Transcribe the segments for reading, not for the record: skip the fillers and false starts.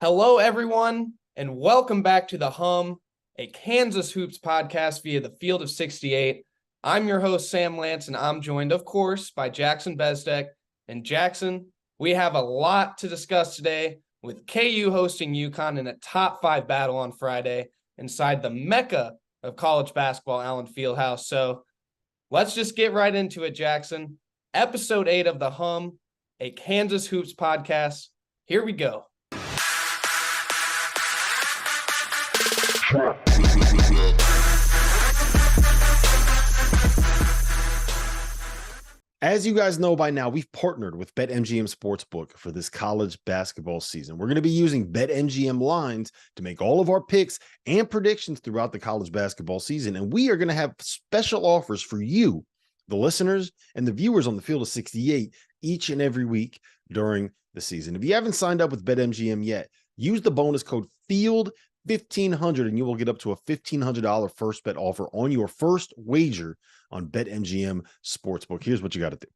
Hello, everyone, and welcome back to The Hum, a Kansas Hoops podcast via the Field of 68. I'm your host, Sam Lance, and I'm joined, of course, by Jackson Bezdek. And Jackson, we have a lot to discuss today with KU hosting UConn in a top 5 battle on Friday inside the mecca of college basketball, Allen Fieldhouse. So let's just get right into it, Jackson. Episode 8 of The Hum, a Kansas Hoops podcast. Here we go. As you guys know by now, we've partnered with BetMGM Sportsbook for this college basketball season. We're going to be using BetMGM lines to make all of our picks and predictions throughout the college basketball season. And we are going to have special offers for you, the listeners and the viewers on the Field of 68 each and every week during the season. If you haven't signed up with BetMGM yet, use the bonus code FIELD1500 and you will get up to a $1,500 first bet offer on your first wager on BetMGM Sportsbook. Here's what you got to do.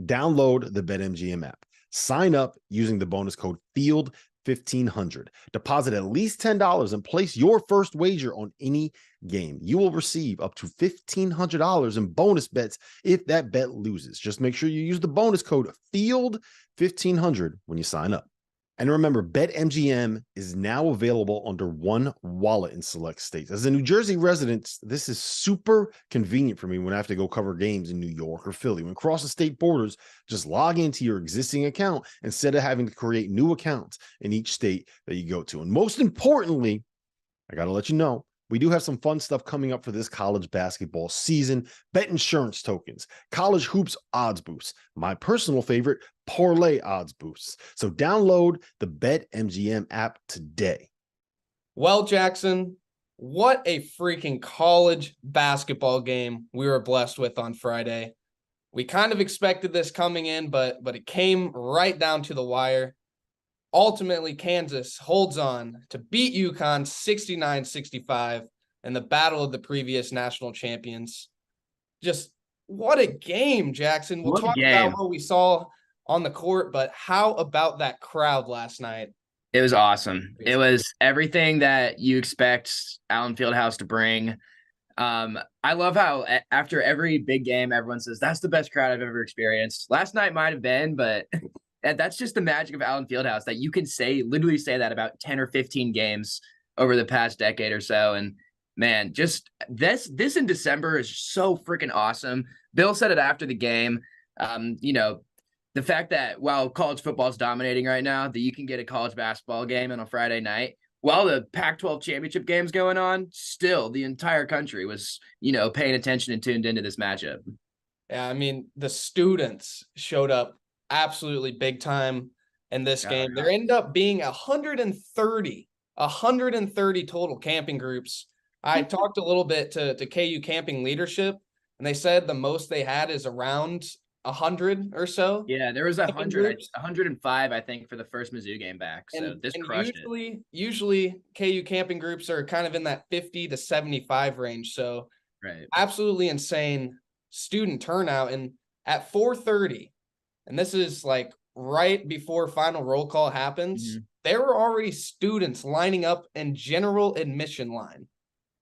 Download the BetMGM app. Sign up using the bonus code FIELD1500. Deposit at least $10 and place your first wager on any game. You will receive up to $1,500 in bonus bets if that bet loses. Just make sure you use the bonus code FIELD1500 when you sign up. And remember, BetMGM is now available under one wallet in select states. As a New Jersey resident, this is super convenient for me when I have to go cover games in New York or Philly. When cross the state borders, just log into your existing account instead of having to create new accounts in each state that you go to. And most importantly, I got to let you know, we do have some fun stuff coming up for this college basketball season. Bet insurance tokens, college hoops odds boosts, my personal favorite, parlay odds boosts. So download the BetMGM app today. Well, Jackson, what a freaking college basketball game we were blessed with on Friday. We kind of expected this coming in, but it came right down to the wire. Ultimately, Kansas holds on to beat UConn 69-65 in the battle of the previous national champions. Just what a game, Jackson. We'll talk about what we saw on the court, but how about that crowd last night? It was awesome. It was everything that you expect Allen Fieldhouse to bring. I love how after every big game, everyone says, that's the best crowd I've ever experienced. Last night might have been, but that's just the magic of Allen Fieldhouse, that you can literally say that about 10 or 15 games over the past decade or so. And man, just this in December is so freaking awesome. Bill said it after the game. The fact that while college football is dominating right now, that you can get a college basketball game on a Friday night while the Pac-12 championship game's going on, still the entire country was, paying attention and tuned into this matchup. Yeah, I mean, the students showed up absolutely big time in this game. There ended up being 130 total camping groups. I talked a little bit to KU camping leadership, and they said the most they had is around 100 or so. Yeah, there was 105, I think, for the first Mizzou game back. So this crushed it. Usually KU camping groups are kind of in that 50 to 75 range. So right, absolutely insane student turnout. And at 4:30, and this is like right before final roll call happens, there were already students lining up in general admission line.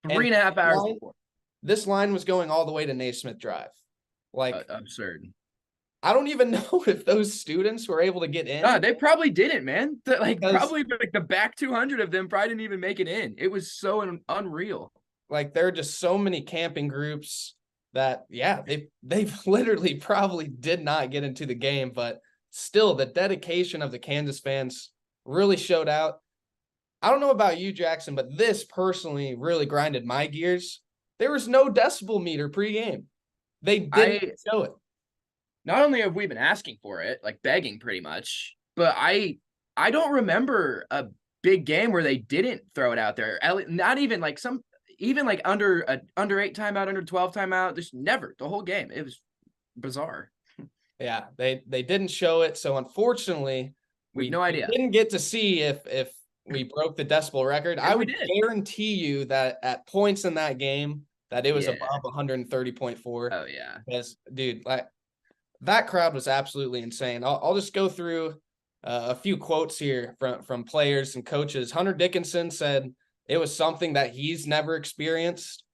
3.5 hours before. This line was going all the way to Naismith Drive. Like absurd. I don't even know if those students were able to get in. They probably didn't, man. Probably the back 200 of them probably didn't even make it in. It was so unreal. Like there are just so many camping groups that, yeah, they literally probably did not get into the game, but still the dedication of the Kansas fans really showed out. I don't know about you, Jackson, but this personally really grinded my gears. There was no decibel meter pregame. They didn't show it. Not only have we been asking for it, like begging pretty much, but I don't remember a big game where they didn't throw it out there. Not even like under 8 timeout, under 12 timeout. Just never the whole game. It was bizarre. Yeah, they didn't show it. So unfortunately, we have no idea. Didn't get to see if we broke the decibel record. I would guarantee you that at points in that game that it was above 130.4. Oh yeah. Because dude, like that crowd was absolutely insane. I'll just go through a few quotes here from players and coaches. Hunter Dickinson said it was something that he's never experienced.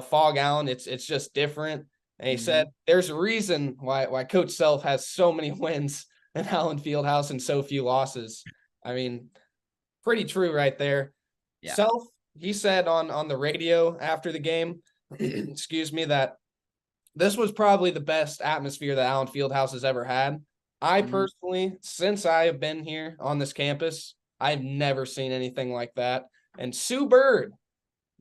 Fog Allen, it's just different. And he said there's a reason why Coach Self has so many wins in Allen Fieldhouse and so few losses. I mean, pretty true right there. Yeah. Self, he said on the radio after the game, excuse me, that this was probably the best atmosphere that Allen Fieldhouse has ever had. I personally, since I have been here on this campus, I've never seen anything like that. And Sue Bird,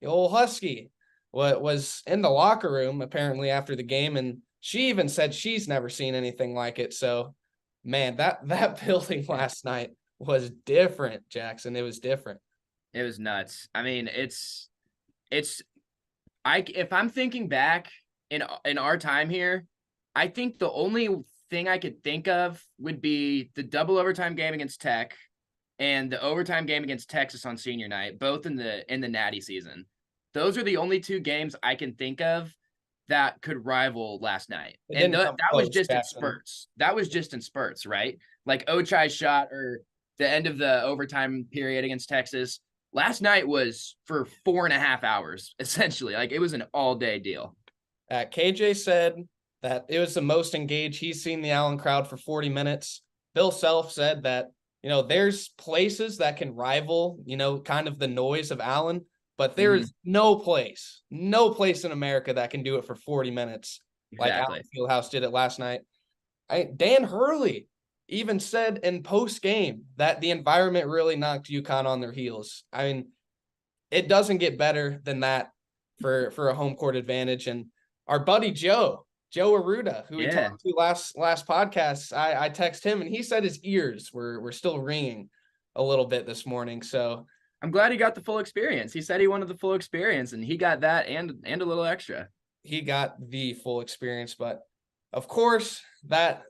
the old Husky, was in the locker room apparently after the game, and she even said she's never seen anything like it. So, man, that building last night was different, Jackson. It was different. It was nuts. I mean, if I'm thinking back in our time here, I think the only thing I could think of would be the double overtime game against Tech and the overtime game against Texas on senior night, both in the Natty season. Those are the only two games I can think of that could rival last night. And that was just in spurts. That was just in spurts, right? Like Ochai's shot or the end of the overtime period against Texas. Last night was for 4.5 hours, essentially. Like it was an all-day deal. KJ said that it was the most engaged he's seen the Allen crowd for 40 minutes. Bill Self said that, there's places that can rival, kind of the noise of Allen, but there is no place in America that can do it for 40 minutes like Allen Fieldhouse did it last night. Dan Hurley even said in post-game that the environment really knocked UConn on their heels. I mean, it doesn't get better than that for a home court advantage. And our buddy Joe Arruda, who we talked to last podcast, I text him and he said his ears were still ringing a little bit this morning. So I'm glad he got the full experience. He said he wanted the full experience and he got that and a little extra. He got the full experience, but of course that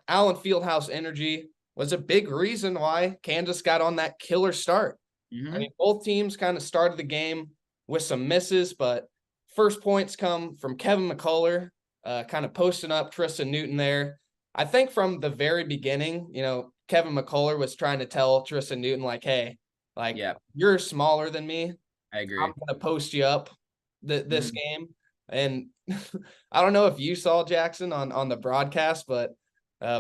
Allen Fieldhouse energy was a big reason why Kansas got on that killer start. I mean, both teams kind of started the game with some misses, but first points come from Kevin McCullough, kind of posting up Tristan Newton there. I think from the very beginning, Kevin McCullough was trying to tell Tristan Newton, like, hey, you're smaller than me. I agree. I'm going to post you up this game. And I don't know if you saw Jackson on the broadcast, but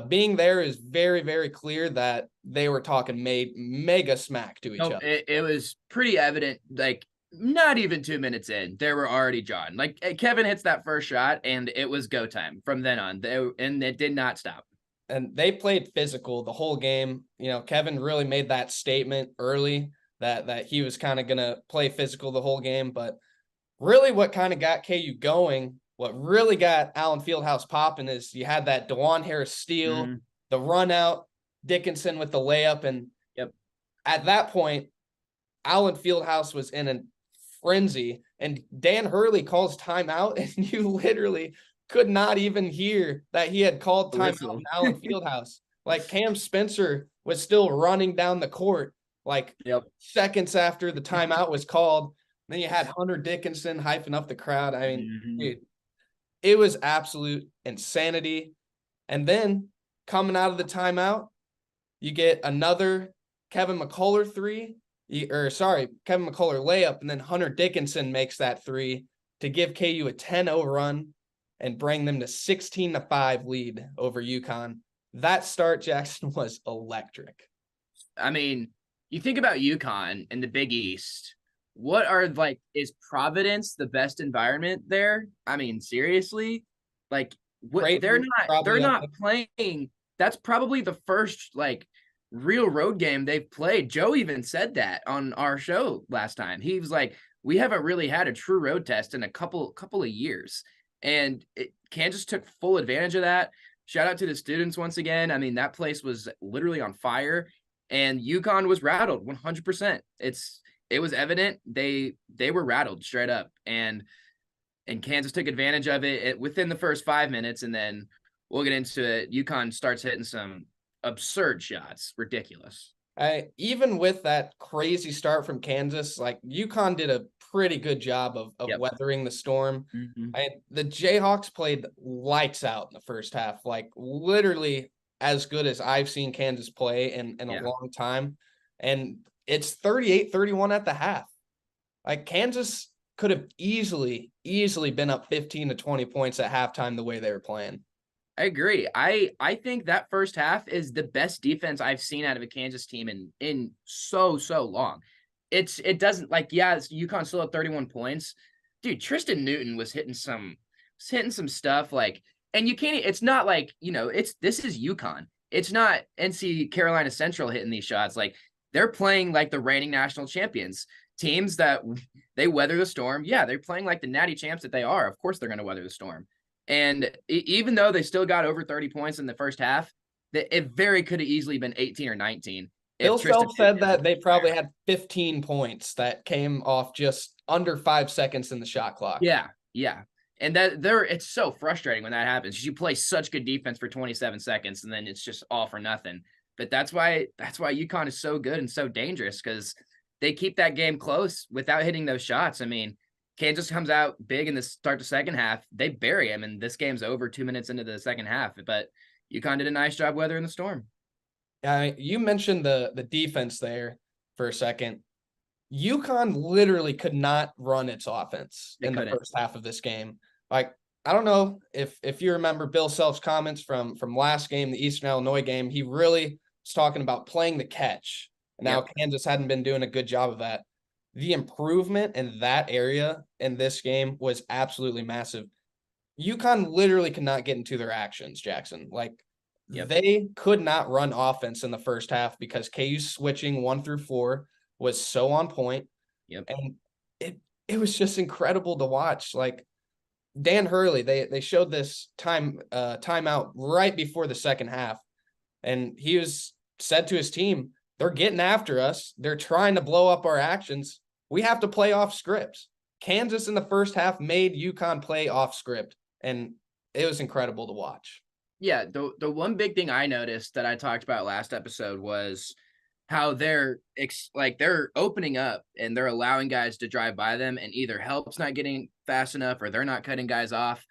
being there is very, very clear that they were talking mega smack to each other. It was pretty evident, like not even 2 minutes in, they were already jawing. Like Kevin hits that first shot and it was go time from then on. And it did not stop. And they played physical the whole game. Kevin really made that statement early that he was kind of going to play physical the whole game. But really what kind of got KU going, what really got Allen Fieldhouse popping is you had that DeJuan Harris steal, the run out, Dickinson with the layup. And at that point, Allen Fieldhouse was in a frenzy. And Dan Hurley calls timeout, and you literally could not even hear that he had called timeout in Allen Fieldhouse. Like Cam Spencer was still running down the court, like seconds after the timeout was called. Then you had Hunter Dickinson hyping up the crowd. I mean, dude, it was absolute insanity. And then coming out of the timeout, you get another Kevin McCullough layup, and then Hunter Dickinson makes that three to give KU a 10-0 run and bring them to 16-5 lead over UConn. That start, Jackson, was electric. I mean, you think about UConn in the Big East. What are is Providence the best environment there? I mean, seriously, they're not playing. That's probably the first real road game they've played. Joe even said that on our show last time. He was like, we haven't really had a true road test in a couple of years. And Kansas took full advantage of that. Shout out to the students once again. I mean, that place was literally on fire, and UConn was rattled 100%. It was evident they were rattled straight up, and Kansas took advantage of it within the first 5 minutes, and then we'll get into it. UConn starts hitting some absurd shots, ridiculous. Even with that crazy start from Kansas, UConn did a pretty good job of weathering the storm. The Jayhawks played lights out in the first half. Literally as good as I've seen Kansas play in Yeah. a long time. And it's 38-31 at the half. Like Kansas could have easily been up 15 to 20 points at halftime the way they were playing. I agree. I think that first half is the best defense I've seen out of a Kansas team in so long. It doesn't like, yeah, UConn still had 31 points. Dude, Tristan Newton was hitting some stuff like, and you can't, it's not like, this is UConn. It's not NC Carolina Central hitting these shots. Like they're playing like the reigning national champions, teams that they weather the storm. Yeah, they're playing like the natty champs that they are. Of course they're going to weather the storm. And even though they still got over 30 points in the first half, it very could have easily been 18 or 19. Bill Self said that they probably had 15 points that came off just under 5 seconds in the shot clock. Yeah. And it's so frustrating when that happens. You play such good defense for 27 seconds and then it's just all for nothing. But that's why UConn is so good and so dangerous, because they keep that game close without hitting those shots. I mean, Kansas comes out big in the start to second half. They bury him, and this game's over 2 minutes into the second half. But UConn did a nice job weathering the storm. You mentioned the defense there for a second. UConn literally could not run its offense in the first half of this game. Like, I don't know if you remember Bill Self's comments from last game, the Eastern Illinois game. He really was talking about playing the catch. Now, Kansas hadn't been doing a good job of that. The improvement in that area in this game was absolutely massive. UConn literally could not get into their actions, Jackson. Like, they could not run offense in the first half because KU's switching 1 through 4 was so on point. And it was just incredible to watch. Like, Dan Hurley, they showed this timeout right before the second half, and he said to his team, they're getting after us. They're trying to blow up our actions. We have to play off script. Kansas in the first half made UConn play off script, and it was incredible to watch. Yeah, the one big thing I noticed that I talked about last episode was how they're opening up and they're allowing guys to drive by them, and either help's not getting fast enough or they're not cutting guys off.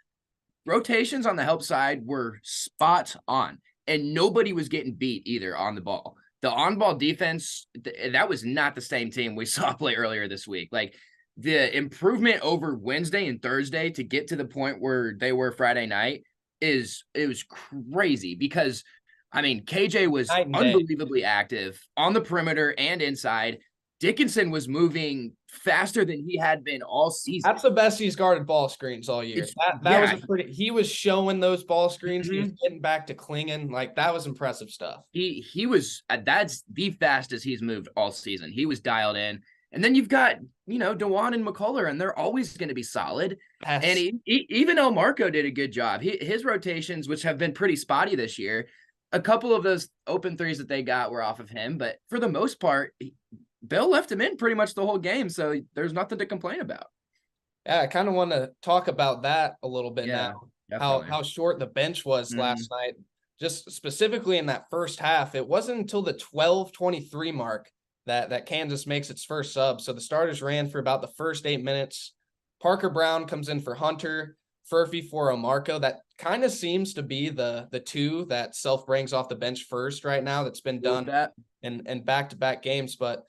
Rotations on the help side were spot on, and nobody was getting beat either on the ball. The on-ball defense, that was not the same team we saw play earlier this week. Like, the improvement over Wednesday and Thursday to get to the point where they were Friday night it was crazy, because, I mean, KJ was unbelievably active on the perimeter and inside. Dickinson was moving faster than he had been all season. That's the best he's guarded ball screens all year. He was showing those ball screens. He was getting back to clinging. Like, that was impressive stuff. He was, that's the fastest he's moved all season. He was dialed in. And then you've got, DeJuan and McCullough, and they're always going to be solid. Yes. And even El Marco did a good job. His rotations, which have been pretty spotty this year, a couple of those open threes that they got were off of him. But for the most part, Bill left him in pretty much the whole game, so there's nothing to complain about. Yeah, I kind of want to talk about that a little bit now. How short the bench was last night. Just specifically in that first half, it wasn't until the 12:23 mark that Kansas makes its first sub. So the starters ran for about the first 8 minutes. Parker Brown comes in for Hunter, Furphy for Omarco. That kind of seems to be the two that Self brings off the bench first right now. That's been done in back-to-back games. But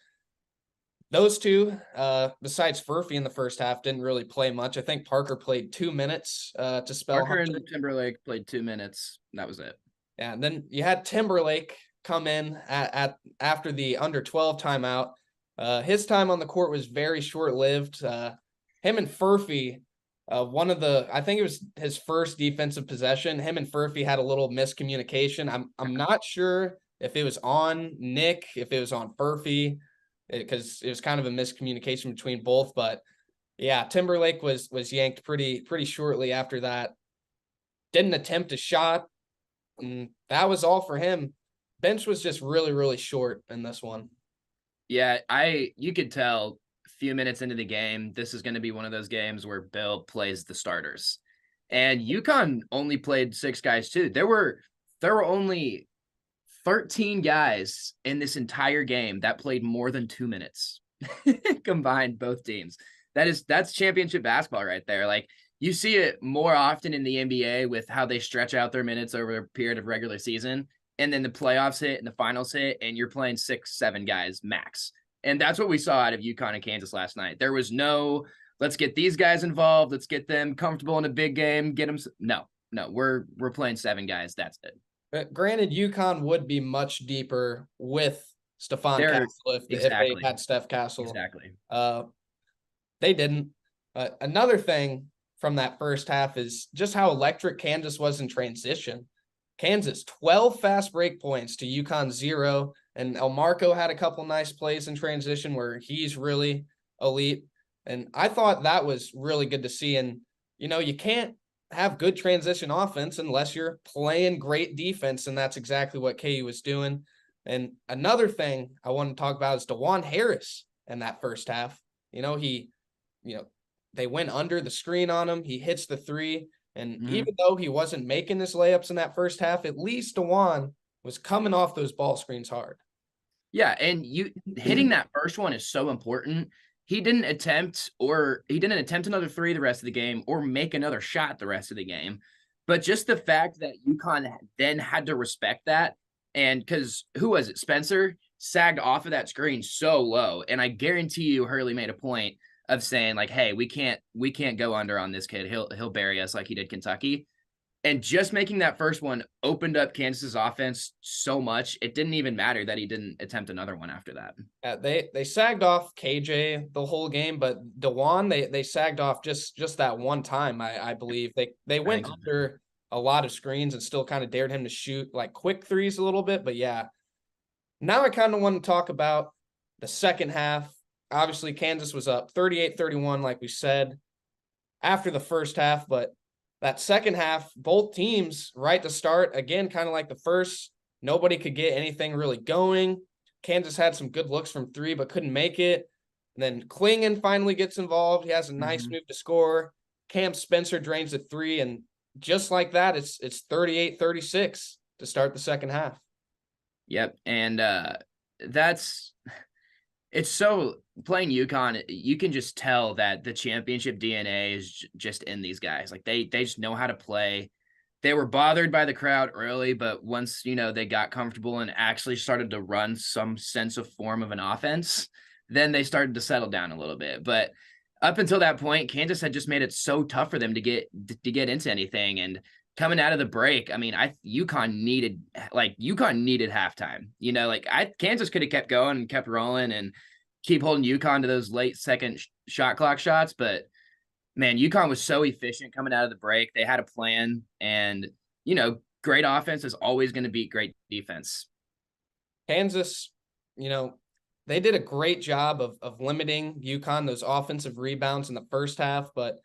those two, besides Furphy in the first half, didn't really play much. I think Parker played 2 minutes to spell Parker Hunter. And Timberlake played 2 minutes. That was it. Yeah, and then you had Timberlake come in after the under 12 timeout. His time on the court was very short-lived. Him and Furphy, I think it was his first defensive possession. Him and Furphy had a little miscommunication. I'm not sure if it was on Nick, if it was on Furphy, because it was kind of a miscommunication between both. But yeah, Timberlake was yanked pretty shortly after that. Didn't attempt a shot, and that was all for him. Bench was just really, really short in this one. Yeah, you could tell a few minutes into the game, this is going to be one of those games where Bill plays the starters. And UConn only played 6 guys too. There were only 13 guys in this entire game that played more than 2 minutes combined, both teams. That's championship basketball right there. Like, you see it more often in the NBA with how they stretch out their minutes over a period of regular season. and then the playoffs hit and the finals hit, and you're playing 6-7 guys max. And that's what we saw out of UConn and Kansas last night. There was no, let's get these guys involved, let's get them comfortable in a big game, get them. No, we're playing 7 guys. That's it. But granted, UConn would be much deeper with Stephon Castle if they had Steph Castle. Exactly. They didn't. Another thing from that first half is just how electric Kansas was in transition. Kansas, 12 fast break points to UConn 0. And Elmarco had a couple nice plays in transition where he's really elite. And I thought that was really good to see. And, you can't have good transition offense unless you're playing great defense. And that's exactly what KU was doing. And another thing I want to talk about is DeJuan Harris in that first half. They went under the screen on him. He hits the 3. And even though he wasn't making his layups in that first half, at least DeJuan was coming off those ball screens hard. Yeah, and hitting that first one is so important. He didn't attempt another 3 the rest of the game or make another shot the rest of the game. But just the fact that UConn then had to respect that, and because who was it? Spencer sagged off of that screen so low, and I guarantee you Hurley made a point of saying like, hey, we can't go under on this kid. He'll bury us like he did Kentucky. And just making that first one opened up Kansas's offense so much. It didn't even matter that he didn't attempt another one after that. They sagged off KJ the whole game, but DeJuan, they sagged off just that one time, I believe. They went under a lot of screens and still kind of dared him to shoot like quick threes a little bit. But yeah, now I kind of want to talk about the second half. Obviously, Kansas was up 38-31, like we said, after the first half. But that second half, both teams, right to start, again, kind of like the first, nobody could get anything really going. Kansas had some good looks from 3, but couldn't make it. And then Klingon finally gets involved. He has a nice move to score. Cam Spencer drains a 3, and just like that, it's 38-36 to start the second half. Yep, and it's so playing UConn, you can just tell that the championship DNA is just in these guys. Like they just know how to play. They were bothered by the crowd early, but once, they got comfortable and actually started to run some sense of form of an offense, then they started to settle down a little bit. But up until that point, Kansas had just made it so tough for them to get into anything. And coming out of the break, I mean, UConn needed halftime. Kansas could have kept going and kept rolling and keep holding UConn to those late second shot clock shots. But man, UConn was so efficient coming out of the break. They had a plan, and great offense is always going to beat great defense. Kansas, they did a great job of limiting UConn, those offensive rebounds in the first half, but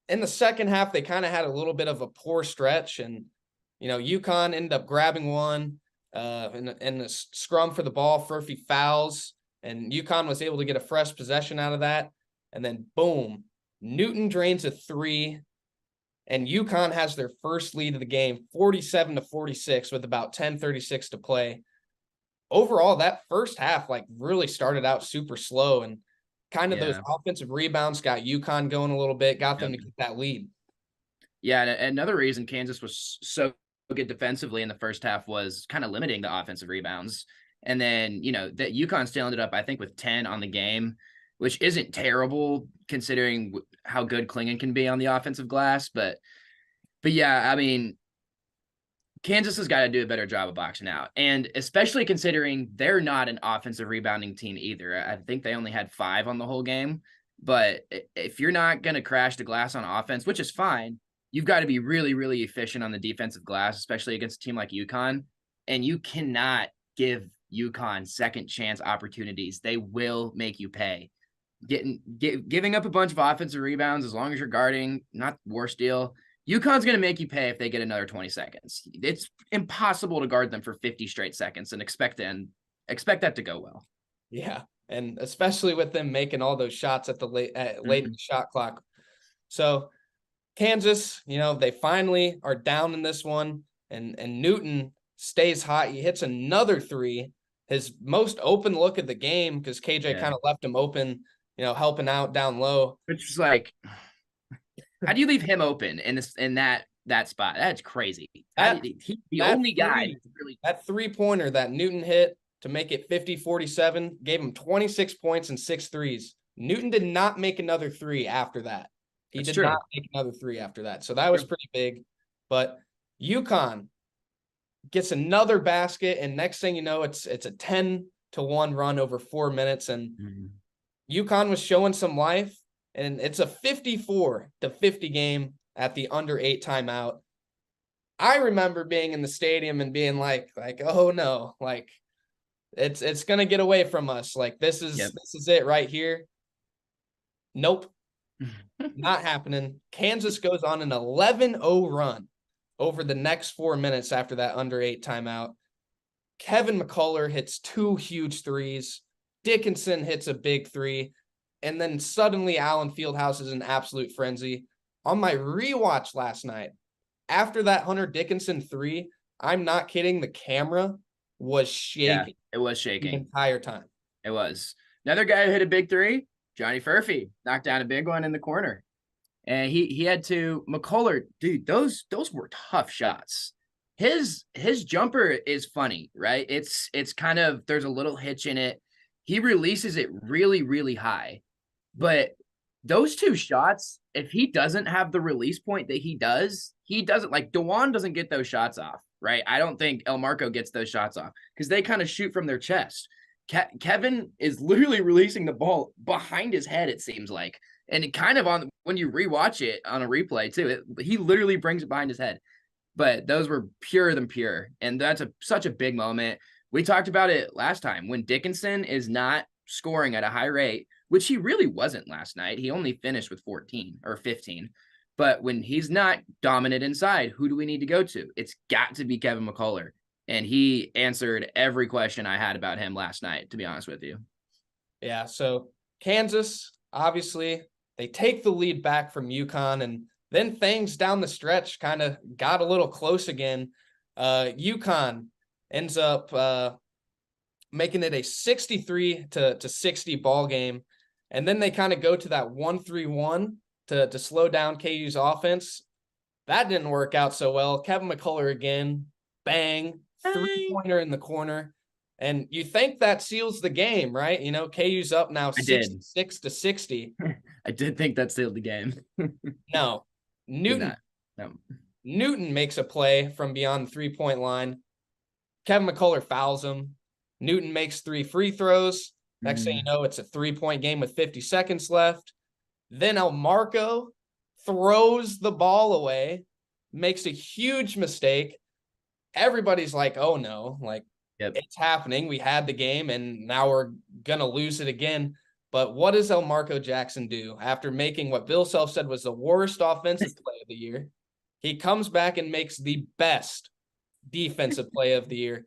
in the second half, they kind of had a little bit of a poor stretch, and, UConn ended up grabbing one in the scrum for the ball. Furphy fouls, and UConn was able to get a fresh possession out of that. And then, boom, Newton drains a 3, and UConn has their first lead of the game, 47-46, with about 10:36 to play. Overall, that first half, really started out super slow, and kind of those offensive rebounds got UConn going a little bit, got them to get that lead. Yeah, and another reason Kansas was so good defensively in the first half was kind of limiting the offensive rebounds. And then, that UConn still ended up, I think, with 10 on the game, which isn't terrible considering how good Klingon can be on the offensive glass. But yeah, I mean, Kansas has got to do a better job of boxing out. And especially considering they're not an offensive rebounding team either. I think they only had 5 on the whole game. But if you're not going to crash the glass on offense, which is fine, you've got to be really, really efficient on the defensive glass, especially against a team like UConn. And you cannot give UConn second chance opportunities. They will make you pay. Giving up a bunch of offensive rebounds, as long as you're guarding, not the worst deal. UConn's going to make you pay if they get another 20 seconds. It's impossible to guard them for 50 straight seconds and expect that to go well. Yeah, and especially with them making all those shots at the late in the shot clock. So Kansas, they finally are down in this one, and Newton stays hot. He hits another 3, his most open look of the game, because KJ kind of left him open, helping out down low. Which was like, how do you leave him open in that that spot. That's crazy. He's the that only guy that's really that 3-pointer that Newton hit to make it 50-47 gave him 26 points and 6 threes. Newton did not make another three after that. He did not make another three after that. So that was pretty big. But UConn gets another basket, and next thing you know, it's a 10-1 run over 4 minutes, and UConn was showing some life, and it's a 54-50 game at the under 8 timeout. I remember being in the stadium and being like, oh no, like it's gonna get away from us. Like this is it right here. Nope. Not happening. Kansas goes on an 11-0 run over the next 4 minutes after that under 8 timeout. Kevin McCullough hits 2 huge threes. Dickinson hits a big three. And then suddenly Allen Fieldhouse is in absolute frenzy. On my rewatch last night, after that Hunter Dickinson three, I'm not kidding, the camera was shaking. Yeah, it was shaking the entire time. It was. Another guy who hit a big three, Johnny Furphy, knocked down a big one in the corner. And he had to McCullough, dude, those were tough shots. His jumper is funny, right? It's kind of, there's a little hitch in it. He releases it really, really high. But those two shots, if he doesn't have the release point that he doesn't, like DeJuan doesn't get those shots off, right? I don't think El Marco gets those shots off because they kind of shoot from their chest. Kevin is literally releasing the ball behind his head, it seems like. And it kind of on, when you rewatch it on a replay too, he literally brings it behind his head. But those were purer than pure. And that's such a big moment. We talked about it last time when Dickinson is not scoring at a high rate, which he really wasn't last night. He only finished with 14 or 15. But when he's not dominant inside, who do we need to go to? It's got to be Kevin McCullough. And he answered every question I had about him last night, to be honest with you. Yeah, so Kansas, obviously, they take the lead back from UConn, and then things down the stretch kind of got a little close again. UConn ends up making it a 63-60 ball game, and then they kind of go to that 1-3-1 to slow down KU's offense. That didn't work out so well. Kevin McCullough again, bang, 3-pointer in the corner. And you think that seals the game, right? You know, KU's up now 66-60. I did think that sealed the game. No. Newton makes a play from beyond the 3-point line. Kevin McCullough fouls him. Newton makes 3 free throws. Next thing you know, it's a 3-point game with 50 seconds left. Then El Marco throws the ball away, makes a huge mistake. Everybody's like, oh no, like, it's happening. We had the game, and now we're going to lose it again. But what does El Marco Jackson do after making what Bill Self said was the worst offensive play of the year? He comes back and makes the best defensive play of the year.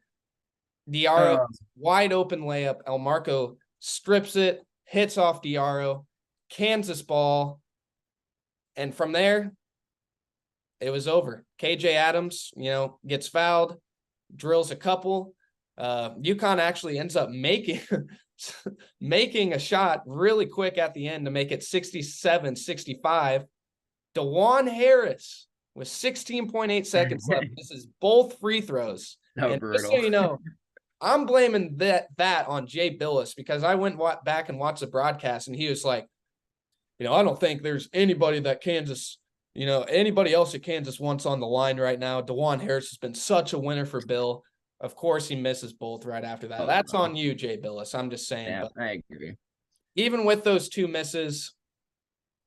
Diarra, wide open layup. El Marco strips it, hits off Diarra, Kansas ball. And from there, it was over. KJ Adams, gets fouled, drills a couple. UConn actually ends up making a shot really quick at the end to make it 67-65. DeJuan Harris with 16.8 seconds left. This is both free throws. And just so you know, I'm blaming that on Jay Billis because I went back and watched the broadcast, and he was like, I don't think there's anybody that Kansas, anybody else at Kansas wants on the line right now. DeJuan Harris has been such a winner for Bill. Of course, he misses both right after that. That's on you, Jay Billis. I'm just saying. Yeah, I agree. Even with those 2 misses,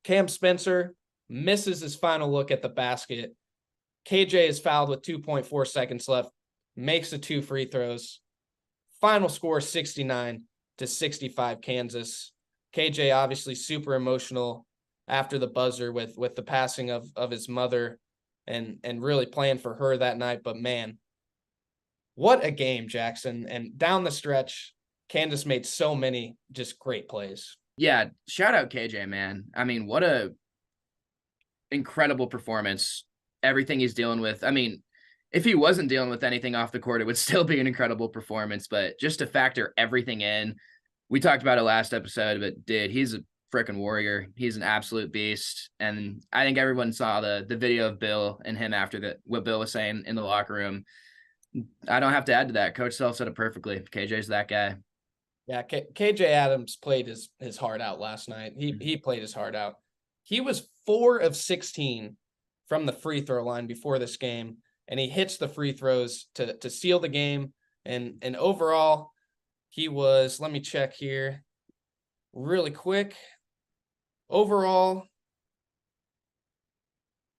Cam Spencer misses his final look at the basket. KJ is fouled with 2.4 seconds left, makes the 2 free throws. Final score 69-65 Kansas. KJ obviously super emotional after the buzzer with the passing of his mother and really playing for her that night. But man, what a game, Jackson. And down the stretch, Kansas made so many just great plays. Yeah, shout out KJ, man. I mean, what a incredible performance. Everything he's dealing with. I mean, if he wasn't dealing with anything off the court, it would still be an incredible performance. But just to factor everything in, we talked about it last episode, but dude, he's freaking warrior. He's an absolute beast. And I think everyone saw the video of Bill and him after what Bill was saying in the locker room. I don't have to add to that. Coach Self said it perfectly. KJ's that guy. Yeah, KJ Adams played his heart out last night. He played his heart out. He was 4 of 16 from the free throw line before this game, and he hits the free throws to seal the game. And overall, he was, let me check here really quick. Overall,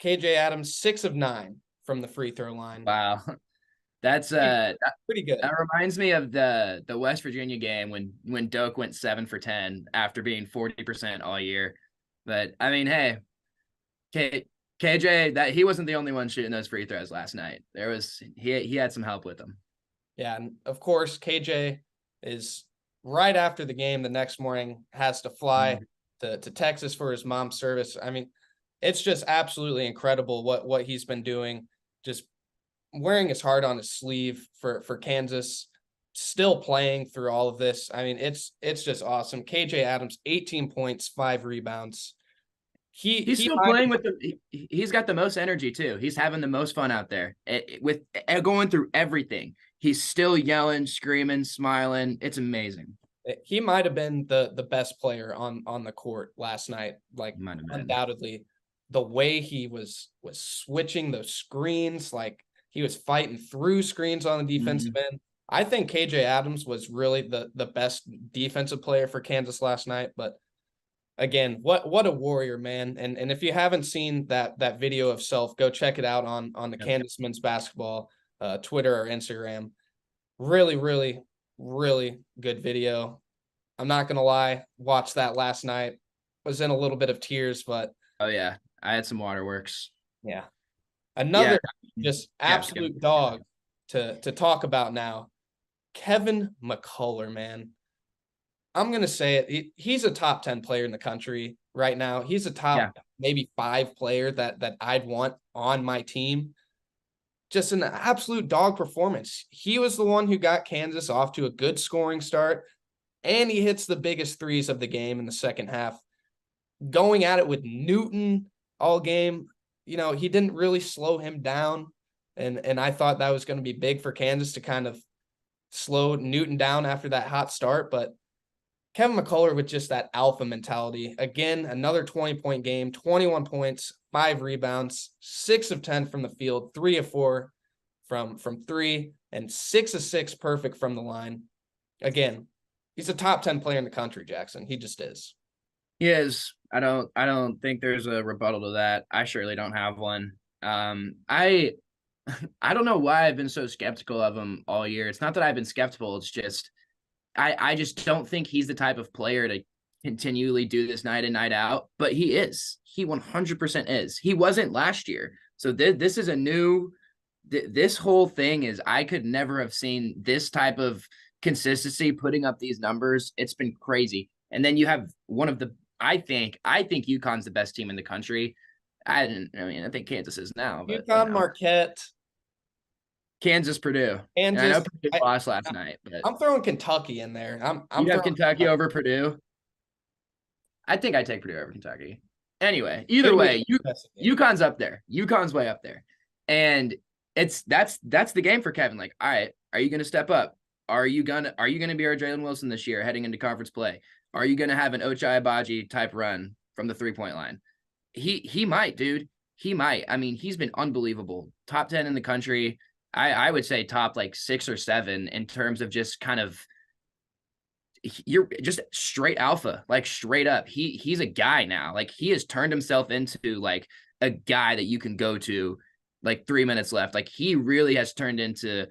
KJ Adams 6 of 9 from the free throw line. Wow. That's pretty good. That reminds me of the West Virginia game when Doak went 7 for 10 after being 40% all year. But I mean, hey, KJ, that he wasn't the only one shooting those free throws last night. He had some help with them. Yeah, and of course KJ is right after the game the next morning has to fly to Texas for his mom's service. I mean, it's just absolutely incredible what he's been doing, just wearing his heart on his sleeve for Kansas, still playing through all of this. I mean, it's just awesome. KJ Adams, 18 points, 5 rebounds. He's still playing with he's got the most energy too. He's having the most fun out there with going through everything. He's still yelling, screaming, smiling. It's amazing. He might have been the best player on the court last night. Like, undoubtedly, the way he was switching those screens, like he was fighting through screens on the defensive end. I think KJ Adams was really the best defensive player for Kansas last night. But again, what a warrior, man. And if you haven't seen that video of Self, go check it out on the Kansas men's basketball Twitter or Instagram. Really, really, really good video. I'm not gonna lie, watched that last night. Was in a little bit of tears, but oh yeah, I had some waterworks. Yeah. Another just absolute dog to talk about now. Kevin McCullough, man. I'm gonna say it. He's a top 10 player in the country right now. He's a top maybe 5 player that I'd want on my team. Just an absolute dog performance. He was the one who got Kansas off to a good scoring start, and he hits the biggest threes of the game in the second half. Going at it with Newton all game, you know, he didn't really slow him down, and I thought that was going to be big for Kansas to kind of slow Newton down after that hot start, but Kevin McCullough with just that alpha mentality. Again, another 20-point game, 21 points, 5 rebounds, 6 of 10 from the field, 3 of 4 from 3, and 6 of 6 perfect from the line. Again, he's a top 10 player in the country, Jackson. He just is. He is. I don't think there's a rebuttal to that. I surely don't have one. I don't know why I've been so skeptical of him all year. It's not that I've been skeptical. It's just I just don't think he's the type of player to continually do this night in, night out, but he is. He 100% is. He wasn't last year. So this is a new this whole thing is I could never have seen this type of consistency putting up these numbers. It's been crazy. And then you have one of the I think UConn's the best team in the country. I think Kansas is now. But, UConn, Marquette, Kansas, Purdue. Kansas. I know Purdue lost last night, but I'm throwing Kentucky in there. You have Kentucky over Purdue. I think I take Purdue over Kentucky. Anyway, either way, UConn's up there. UConn's way up there, and that's the game for Kevin. Like, all right, are you going to step up? Are you gonna be our Jalen Wilson this year heading into conference play? Are you going to have an Ochai Agbaji type run from the 3-point line? He might, dude. He might. I mean, he's been unbelievable. Top 10 in the country. I would say top like 6 or 7 in terms of just kind of you're just straight alpha, like straight up. He's a guy now. Like he has turned himself into like a guy that you can go to like 3 minutes left. Like he really has turned into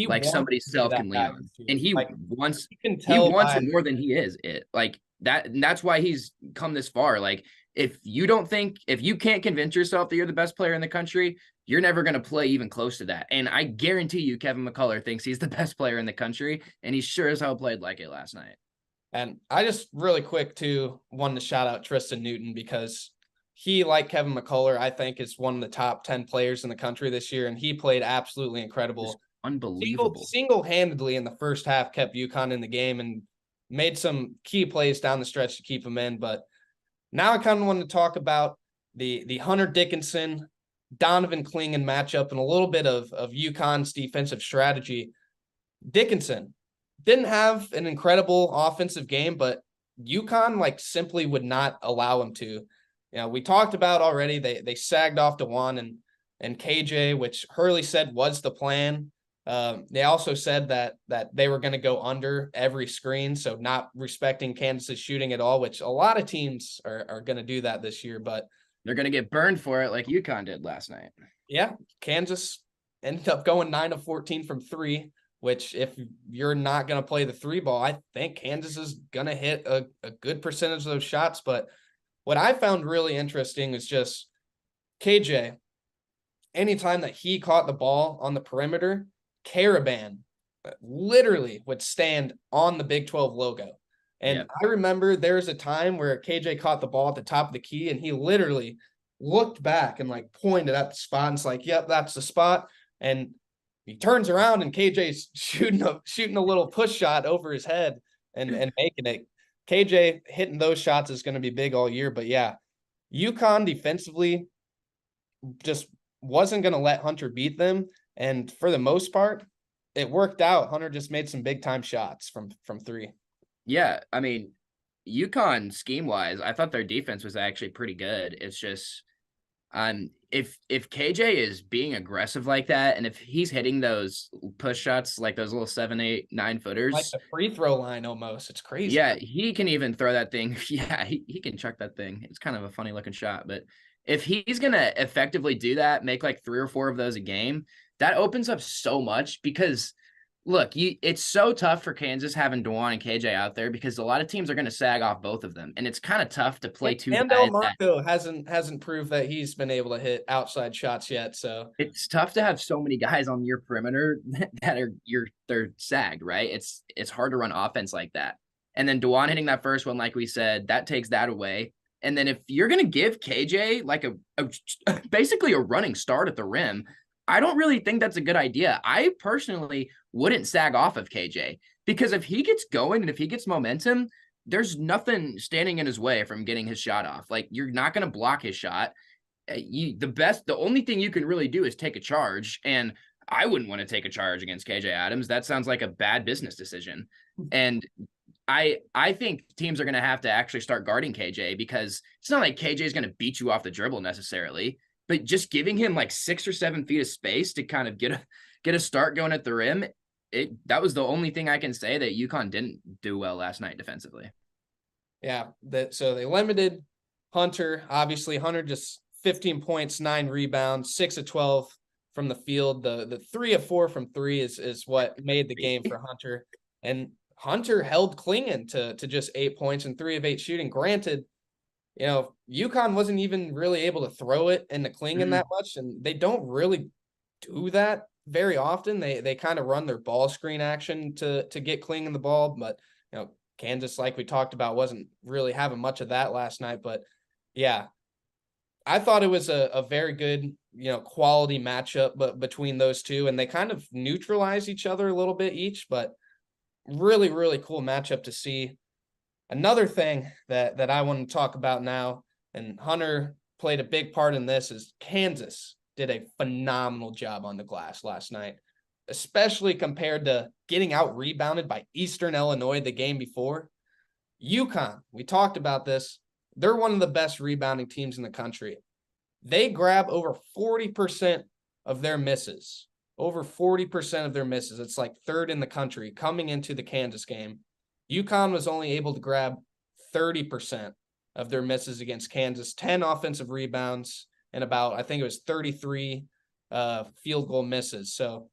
like somebody Self can lean on. And he wants it more than he is it. Like that, and that's why he's come this far. Like if you can't convince yourself that you're the best player in the country, you're never going to play even close to that. And I guarantee you, Kevin McCullough thinks he's the best player in the country, and he sure as hell played like it last night. And I just really quick too wanted to shout out Tristan Newton because he, like Kevin McCullough, I think is one of the top 10 players in the country this year, and he played absolutely incredible. Just unbelievable. Single-handedly in the first half kept UConn in the game and made some key plays down the stretch to keep them in. But Now I kind of want to talk about the Hunter Dickinson, Donovan Clingan matchup and a little bit of UConn's defensive strategy. Dickinson didn't have an incredible offensive game, but UConn simply would not allow him to. We talked about already, they sagged off DeJuan and KJ, which Hurley said was the plan. They also said that they were going to go under every screen, so not respecting Kansas's shooting at all, which a lot of teams are going to do that this year, but they're going to get burned for it like UConn did last night. Yeah, Kansas ended up going 9 of 14 from three, which if you're not going to play the three ball, I think Kansas is going to hit a good percentage of those shots. But what I found really interesting is just KJ, anytime that he caught the ball on the perimeter, Caravan literally would stand on the Big 12 logo. And I remember there was a time where KJ caught the ball at the top of the key and he literally looked back and pointed at the spot and it's like, yep, that's the spot. And he turns around and KJ's shooting a little push shot over his head and making it. KJ hitting those shots is going to be big all year. But yeah, UConn defensively just wasn't going to let Hunter beat them. And for the most part, it worked out. Hunter just made some big time shots from three. Yeah, I mean, UConn scheme-wise, I thought their defense was actually pretty good. It's just if KJ is being aggressive like that, and if he's hitting those push shots, like those little 7, 8, 9 footers. Like the free throw line almost. It's crazy. Yeah, he can even throw that thing. Yeah, he can chuck that thing. It's kind of a funny looking shot. But if he's going to effectively do that, make 3 or 4 of those a game, that opens up so much because – look, it's so tough for Kansas having DeJuan and KJ out there because a lot of teams are going to sag off both of them, and it's kind of tough to play two. And Marco hasn't proved that he's been able to hit outside shots yet, so it's tough to have so many guys on your perimeter that they're sagged, right? It's hard to run offense like that. And then DeJuan hitting that first one, like we said, that takes that away. And then if you're going to give KJ basically a running start at the rim, I don't really think that's a good idea. I personally wouldn't sag off of KJ because if he gets going and if he gets momentum, there's nothing standing in his way from getting his shot off. You're not going to block his shot. The only thing you can really do is take a charge. And I wouldn't want to take a charge against KJ Adams. That sounds like a bad business decision. And I think teams are going to have to actually start guarding KJ because it's not like KJ is going to beat you off the dribble necessarily. But just giving him 6 or 7 feet of space to kind of get a start going at the rim, that was the only thing I can say that UConn didn't do well last night defensively. Yeah, so they limited Hunter. Obviously, Hunter just 15 points, 9 rebounds, 6 of 12 from the field. The 3 of 4 from three is what made the game for Hunter. And Hunter held Clingan to just 8 points and 3 of 8 shooting. Granted, UConn wasn't even really able to throw it into Clingan that much, and they don't really do that very often. They kind of run their ball screen action to get Clingan the ball, but Kansas, like we talked about, wasn't really having much of that last night. But yeah, I thought it was a very good quality matchup between those two, and they kind of neutralize each other a little bit each, but really, really cool matchup to see. Another thing that I want to talk about now, and Hunter played a big part in this, is Kansas did a phenomenal job on the glass last night, especially compared to getting out rebounded by Eastern Illinois the game before. UConn, we talked about this, they're one of the best rebounding teams in the country. They grab over 40% of their misses. Over 40% of their misses. It's 3rd in the country coming into the Kansas game. UConn was only able to grab 30% of their misses against Kansas, 10 offensive rebounds, and I think it was 33 field goal misses. So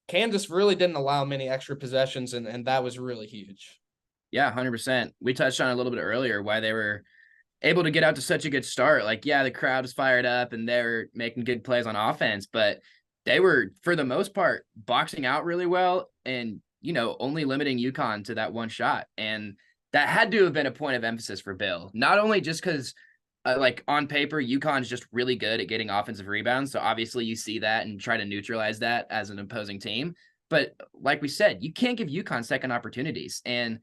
Kansas really didn't allow many extra possessions, and that was really huge. Yeah, 100%. We touched on a little bit earlier why they were able to get out to such a good start. The crowd was fired up and they were making good plays on offense, but they were, for the most part, boxing out really well and only limiting UConn to that one shot. And that had to have been a point of emphasis for Bill, not only just because on paper, UConn is just really good at getting offensive rebounds. So obviously you see that and try to neutralize that as an opposing team. But like we said, you can't give UConn second opportunities. And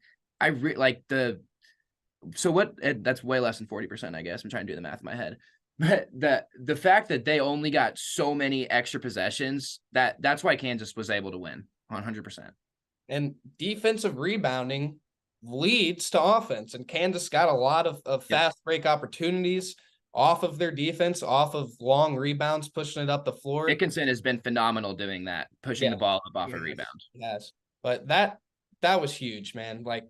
So what? That's way less than 40%, I guess. I'm trying to do the math in my head. But the fact that they only got so many extra possessions, that's why Kansas was able to win 100%. And defensive rebounding leads to offense. And Kansas got a lot of fast break opportunities off of their defense, off of long rebounds, pushing it up the floor. Dickinson has been phenomenal doing that, pushing the ball up off a rebound. Yes. But that was huge, man. Like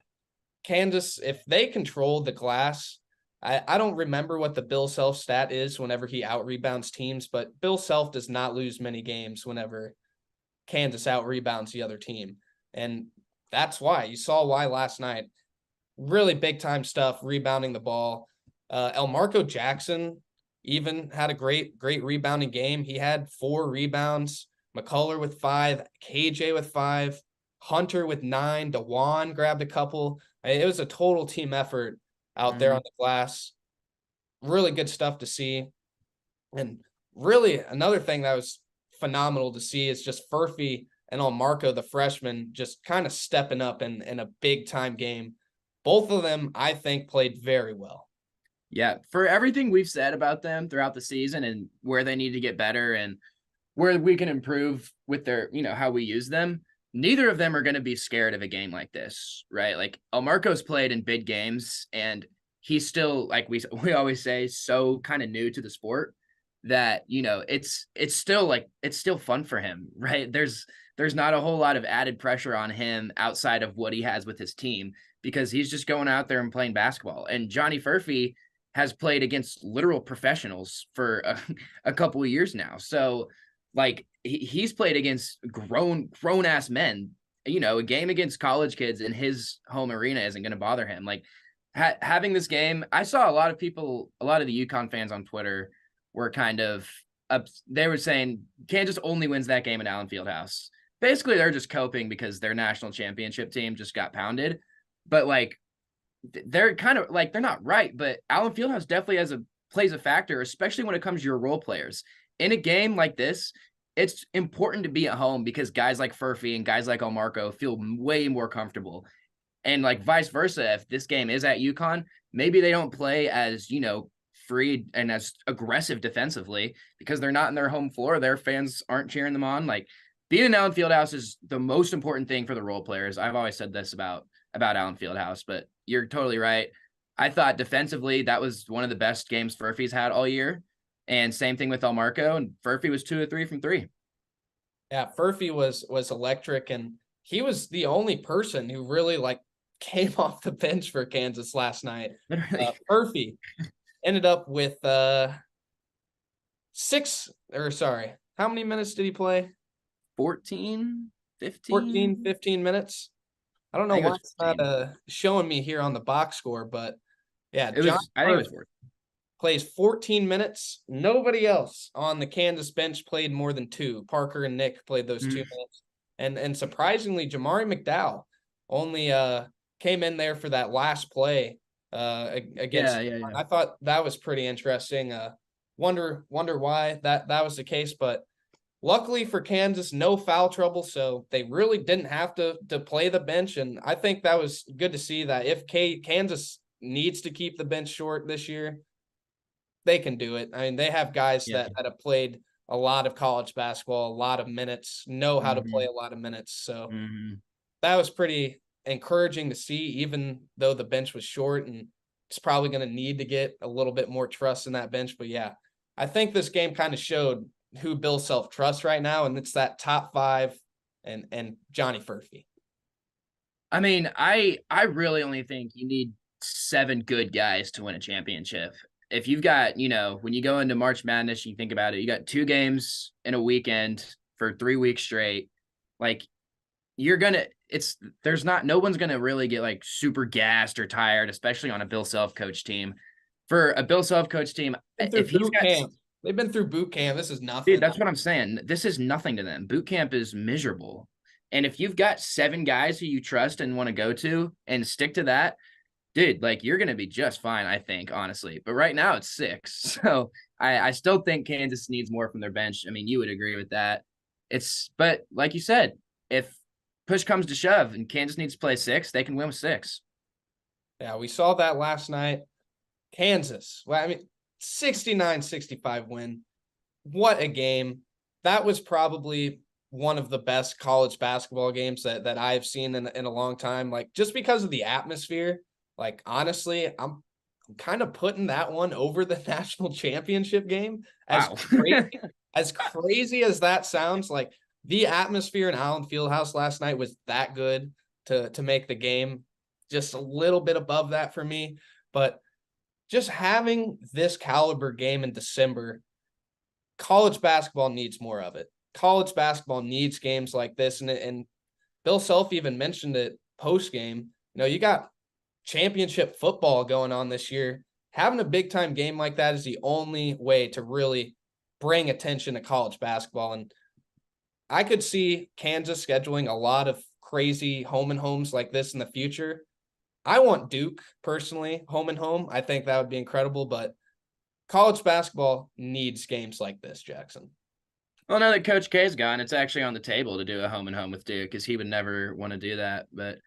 Kansas, if they controlled the glass, I don't remember what the Bill Self stat is whenever he out rebounds teams, but Bill Self does not lose many games whenever Kansas out rebounds the other team. And that's why you saw why last night. Really big time stuff, rebounding the ball. Elmarco Jackson even had a great rebounding game. He had 4 rebounds. McCullough with 5, KJ with 5, Hunter with 9, DeJuan grabbed a couple. It was a total team effort out there on the glass. Really good stuff to see. And really another thing that was phenomenal to see is just Furphy and Elmarco, the freshman, just kind of stepping up in a big time game. Both of them, I think, played very well. Yeah, for everything we've said about them throughout the season and where they need to get better and where we can improve with their, how we use them, neither of them are going to be scared of a game like this, right? Like Elmarco's played in big games and he's still, like we always say, so kind of new to the sport that, it's still fun for him, right? There's not a whole lot of added pressure on him outside of what he has with his team because he's just going out there and playing basketball. And Johnny Furphy has played against literal professionals for a couple of years now. So like he's played against grown ass men, a game against college kids in his home arena isn't going to bother him. Like having this game, I saw a lot of the UConn fans on Twitter were kind of they were saying Kansas only wins that game at Allen Fieldhouse. Basically, they're just coping because their national championship team just got pounded. But like, they're kind of like, they're not right. But Allen Fieldhouse definitely plays a factor, especially when it comes to your role players. In a game like this, it's important to be at home because guys like Furphy and guys like Elmarco feel way more comfortable. And like vice versa, if this game is at UConn, maybe they don't play as, free and as aggressive defensively because they're not in their home floor. Their fans aren't cheering them on. Like being in Allen Fieldhouse is the most important thing for the role players. I've always said this about Allen Fieldhouse, but you're totally right. I thought defensively, that was one of the best games Furphy's had all year. And same thing with Elmarco, and Furphy was 2 of 3 from 3. Yeah, Furphy was electric, and he was the only person who really like came off the bench for Kansas last night. Furphy ended up with how many minutes did he play? 15 minutes. I don't know why it's not showing me here on the box score, but yeah, I think it was 14. Plays 14 minutes. Nobody else on the Kansas bench played more than 2. Parker and Nick played those 2 minutes. And surprisingly, Jamari McDowell only came in there for that last play against. Yeah. I thought that was pretty interesting. Wonder why that was the case, but luckily for Kansas, no foul trouble, so they really didn't have to play the bench, and I think that was good to see that if Kansas needs to keep the bench short this year, they can do it. I mean, they have guys that have played a lot of college basketball, a lot of minutes, know how to play a lot of minutes, so that was pretty encouraging to see, even though the bench was short, and it's probably going to need to get a little bit more trust in that bench, but yeah, I think this game kind of showed who Bill Self trusts right now, and it's that top 5 and Johnny Furphy. I mean, I really only think you need 7 good guys to win a championship. If you've got, when you go into March Madness, you think about it, you got 2 games in a weekend for 3 weeks straight. Like no one's going to really get like super gassed or tired, especially on a Bill Self coach team. For a Bill Self coach team, if he's got they've been through boot camp. This is nothing. Dude, that's what I'm saying. This is nothing to them. Boot camp is miserable. And if you've got 7 guys who you trust and want to go to and stick to that, dude, like you're going to be just fine, I think, honestly. But right now it's 6. So I still think Kansas needs more from their bench. I mean, you would agree with that. But like you said, if push comes to shove and Kansas needs to play 6, they can win with 6. Yeah, we saw that last night. Kansas. Well, I mean, 69-65 win. What a game. That was probably one of the best college basketball games that I've seen in a long time. Like, just because of the atmosphere, like, honestly, I'm kind of putting that one over the national championship game. Wow. As crazy as that sounds, like, the atmosphere in Allen Fieldhouse last night was that good to make the game just a little bit above that for me. But just having this caliber game in December, college basketball needs more of it. College basketball needs games like this. And Bill Self even mentioned it post game. You got championship football going on this year. Having a big time game like that is the only way to really bring attention to college basketball. And I could see Kansas scheduling a lot of crazy home and homes like this in the future. I want Duke personally, home and home. I think that would be incredible, but college basketball needs games like this, Jackson. Well, now that Coach K's gone, it's actually on the table to do a home and home with Duke, because he would never want to do that. But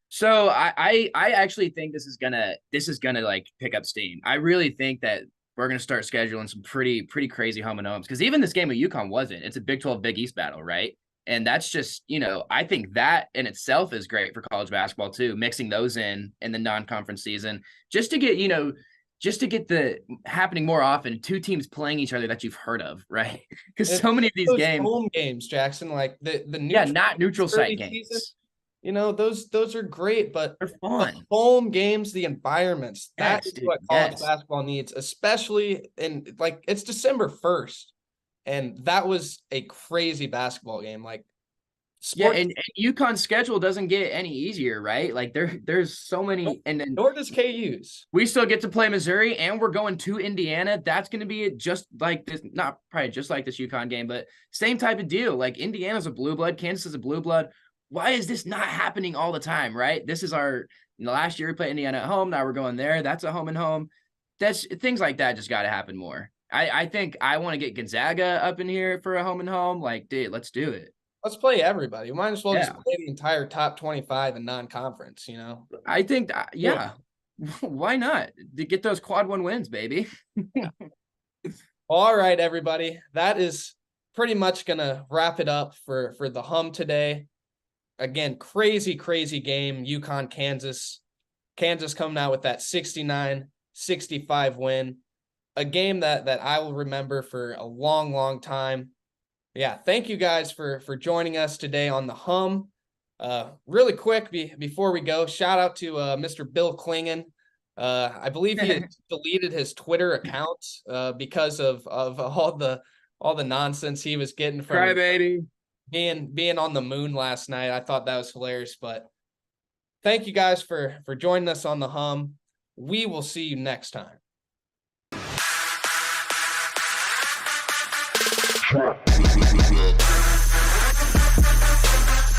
so I actually think this is gonna like pick up steam. I really think that we're gonna start scheduling some pretty crazy home and homes, because even this game with UConn wasn't. It's a Big 12 Big East battle, right? And that's just, I think that in itself is great for college basketball too, mixing those in the non-conference season, just to get the happening more often, two teams playing each other that you've heard of, right? Because so many of these games, home games, Jackson, like the not neutral site games. Season, those are great, but they're fun. The home games, the environments, that's what college yes. basketball needs, especially it's December 1st. And that was a crazy basketball game. Like, and UConn's schedule doesn't get any easier, right? Like there's so many, and then nor does KU's. We still get to play Missouri, and we're going to Indiana. That's going to be just like this, not probably just like this UConn game, but same type of deal. Like, Indiana's a blue blood, Kansas is a blue blood. Why is this not happening all the time, right? This is last year we played Indiana at home. Now we're going there. That's a home and home. That's things like that just got to happen more. I think I want to get Gonzaga up in here for a home and home. Like, dude, let's do it. Let's play everybody. We might as well just play the entire top 25 in non-conference, I think, why not? To get those quad 1 wins, baby. All right, everybody. That is pretty much going to wrap it up for the hum today. Again, crazy game. UConn, Kansas. Kansas coming out with that 69-65 win. A game that I will remember for a long time. Yeah, thank you guys for joining us today on the hum. Really quick before we go, shout out to Mr. Bill Klingon. I believe he had deleted his Twitter account because of all the nonsense he was getting from Crybaby being on the moon last night. I thought that was hilarious, but thank you guys for joining us on the hum. We will see you next time.